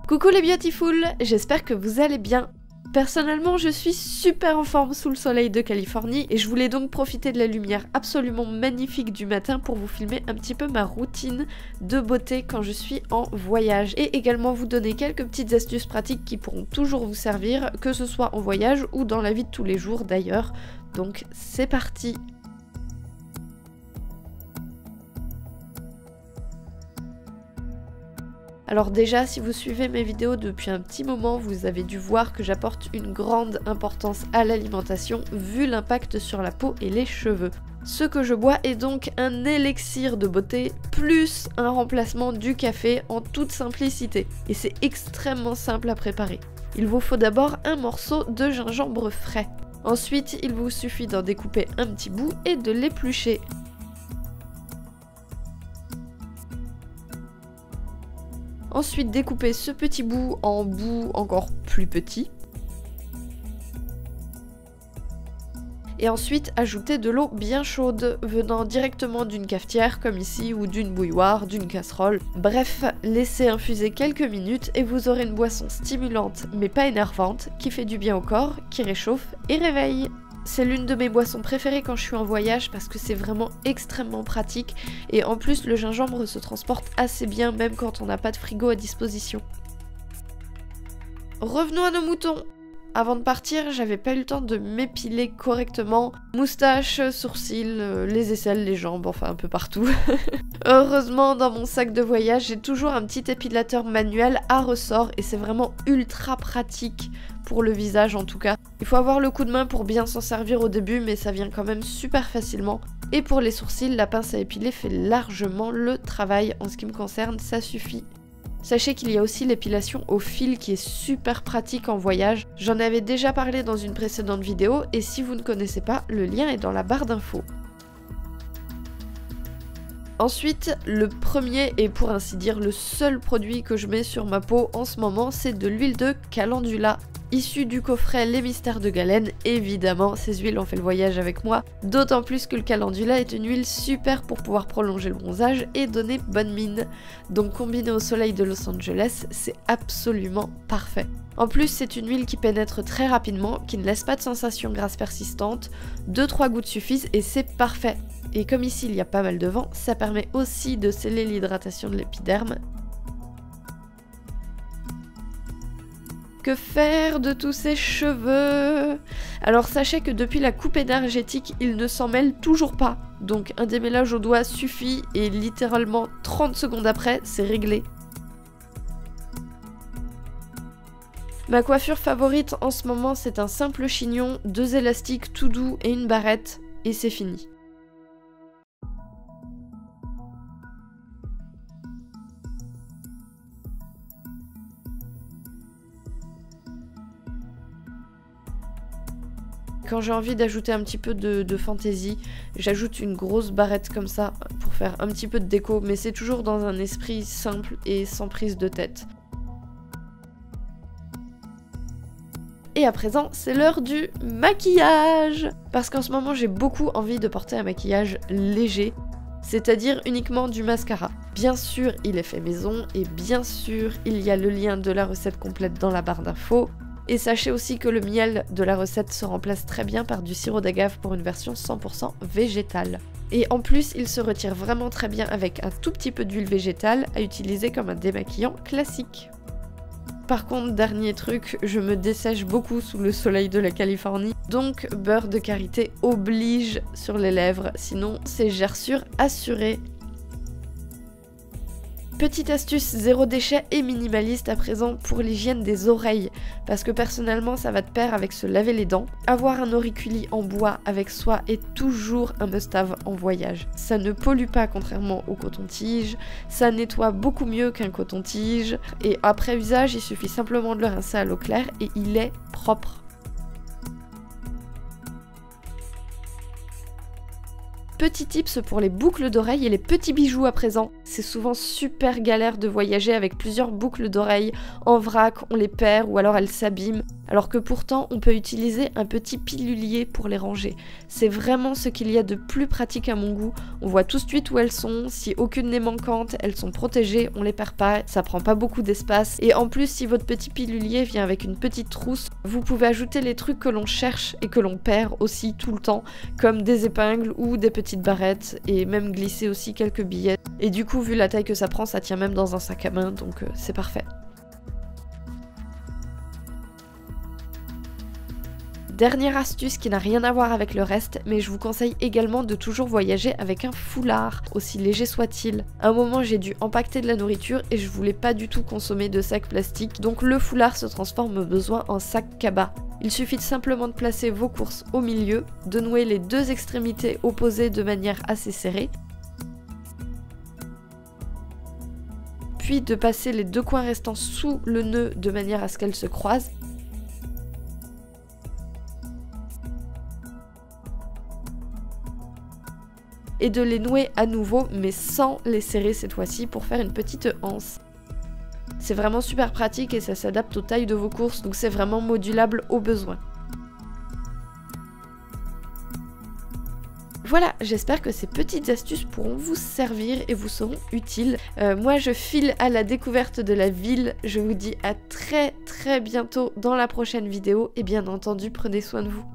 Coucou les beautiful, j'espère que vous allez bien. Personnellement, je suis super en forme sous le soleil de Californie et je voulais donc profiter de la lumière absolument magnifique du matin pour vous filmer un petit peu ma routine de beauté quand je suis en voyage et également vous donner quelques petites astuces pratiques qui pourront toujours vous servir, que ce soit en voyage ou dans la vie de tous les jours d'ailleurs. Donc c'est parti! Alors déjà, si vous suivez mes vidéos depuis un petit moment, vous avez dû voir que j'apporte une grande importance à l'alimentation vu l'impact sur la peau et les cheveux. Ce que je bois est donc un élixir de beauté plus un remplacement du café en toute simplicité. Et c'est extrêmement simple à préparer. Il vous faut d'abord un morceau de gingembre frais. Ensuite, il vous suffit d'en découper un petit bout et de l'éplucher. Ensuite, découpez ce petit bout en bouts encore plus petits. Et ensuite, ajoutez de l'eau bien chaude, venant directement d'une cafetière comme ici, ou d'une bouilloire, d'une casserole. Bref, laissez infuser quelques minutes et vous aurez une boisson stimulante, mais pas énervante, qui fait du bien au corps, qui réchauffe et réveille. C'est l'une de mes boissons préférées quand je suis en voyage parce que c'est vraiment extrêmement pratique et en plus le gingembre se transporte assez bien même quand on n'a pas de frigo à disposition. Revenons à nos moutons. Avant de partir, j'avais pas eu le temps de m'épiler correctement. Moustache, sourcils, les aisselles, les jambes, enfin un peu partout. Heureusement, dans mon sac de voyage, j'ai toujours un petit épilateur manuel à ressort et c'est vraiment ultra pratique pour le visage en tout cas. Il faut avoir le coup de main pour bien s'en servir au début, mais ça vient quand même super facilement. Et pour les sourcils, la pince à épiler fait largement le travail. En ce qui me concerne, ça suffit. Sachez qu'il y a aussi l'épilation au fil qui est super pratique en voyage. J'en avais déjà parlé dans une précédente vidéo et si vous ne connaissez pas, le lien est dans la barre d'infos. Ensuite, le premier et pour ainsi dire le seul produit que je mets sur ma peau en ce moment, c'est de l'huile de calendula. Issue du coffret Les Mystères de Galène, évidemment, ces huiles ont fait le voyage avec moi, d'autant plus que le calendula est une huile super pour pouvoir prolonger le bronzage et donner bonne mine. Donc combiné au soleil de Los Angeles, c'est absolument parfait. En plus, c'est une huile qui pénètre très rapidement, qui ne laisse pas de sensation grasse persistante, 2-3 gouttes suffisent et c'est parfait. Et comme ici il y a pas mal de vent, ça permet aussi de sceller l'hydratation de l'épiderme. Que faire de tous ces cheveux? Alors sachez que depuis la coupe énergétique, ils ne s'en mêlent toujours pas. Donc un démêlage au doigt suffit et littéralement 30 secondes après, c'est réglé. Ma coiffure favorite en ce moment, c'est un simple chignon, 2 élastiques tout doux et une barrette, et c'est fini. Quand j'ai envie d'ajouter un petit peu de fantaisie, j'ajoute une grosse barrette comme ça pour faire un petit peu de déco, mais c'est toujours dans un esprit simple et sans prise de tête. Et à présent, c'est l'heure du maquillage! Parce qu'en ce moment, j'ai beaucoup envie de porter un maquillage léger, c'est-à-dire uniquement du mascara. Bien sûr, il est fait maison, et bien sûr, il y a le lien de la recette complète dans la barre d'infos. Et sachez aussi que le miel de la recette se remplace très bien par du sirop d'agave pour une version 100% végétale. Et en plus, il se retire vraiment très bien avec un tout petit peu d'huile végétale à utiliser comme un démaquillant classique. Par contre, dernier truc, je me dessèche beaucoup sous le soleil de la Californie, donc beurre de karité oblige sur les lèvres, sinon c'est gerçure assurée. Petite astuce zéro déchet et minimaliste à présent pour l'hygiène des oreilles, parce que personnellement ça va de pair avec se laver les dents. Avoir un auriculi en bois avec soi est toujours un must-have en voyage. Ça ne pollue pas contrairement au coton-tige, ça nettoie beaucoup mieux qu'un coton-tige, et après usage il suffit simplement de le rincer à l'eau claire et il est propre. Petit tips pour les boucles d'oreilles et les petits bijoux à présent. C'est souvent super galère de voyager avec plusieurs boucles d'oreilles en vrac, on les perd ou alors elles s'abîment, alors que pourtant on peut utiliser un petit pilulier pour les ranger. C'est vraiment ce qu'il y a de plus pratique à mon goût. On voit tout de suite où elles sont, si aucune n'est manquante, elles sont protégées, on les perd pas, ça prend pas beaucoup d'espace. Et en plus, si votre petit pilulier vient avec une petite trousse, vous pouvez ajouter les trucs que l'on cherche et que l'on perd aussi tout le temps, comme des épingles ou des petites barrettes, et même glisser aussi quelques billets. Et du coup, vu la taille que ça prend, ça tient même dans un sac à main, donc c'est parfait. Dernière astuce qui n'a rien à voir avec le reste, mais je vous conseille également de toujours voyager avec un foulard, aussi léger soit-il. À un moment, j'ai dû empaqueter de la nourriture et je voulais pas du tout consommer de sacs plastiques, donc le foulard se transforme au besoin en sac cabas. Il suffit simplement de placer vos courses au milieu, de nouer les deux extrémités opposées de manière assez serrée, puis de passer les deux coins restants sous le nœud de manière à ce qu'elles se croisent, et de les nouer à nouveau, mais sans les serrer cette fois-ci pour faire une petite anse. C'est vraiment super pratique et ça s'adapte aux tailles de vos courses, donc c'est vraiment modulable au besoin. Voilà, j'espère que ces petites astuces pourront vous servir et vous seront utiles. Moi, je file à la découverte de la ville. Je vous dis à très bientôt dans la prochaine vidéo et bien entendu, prenez soin de vous.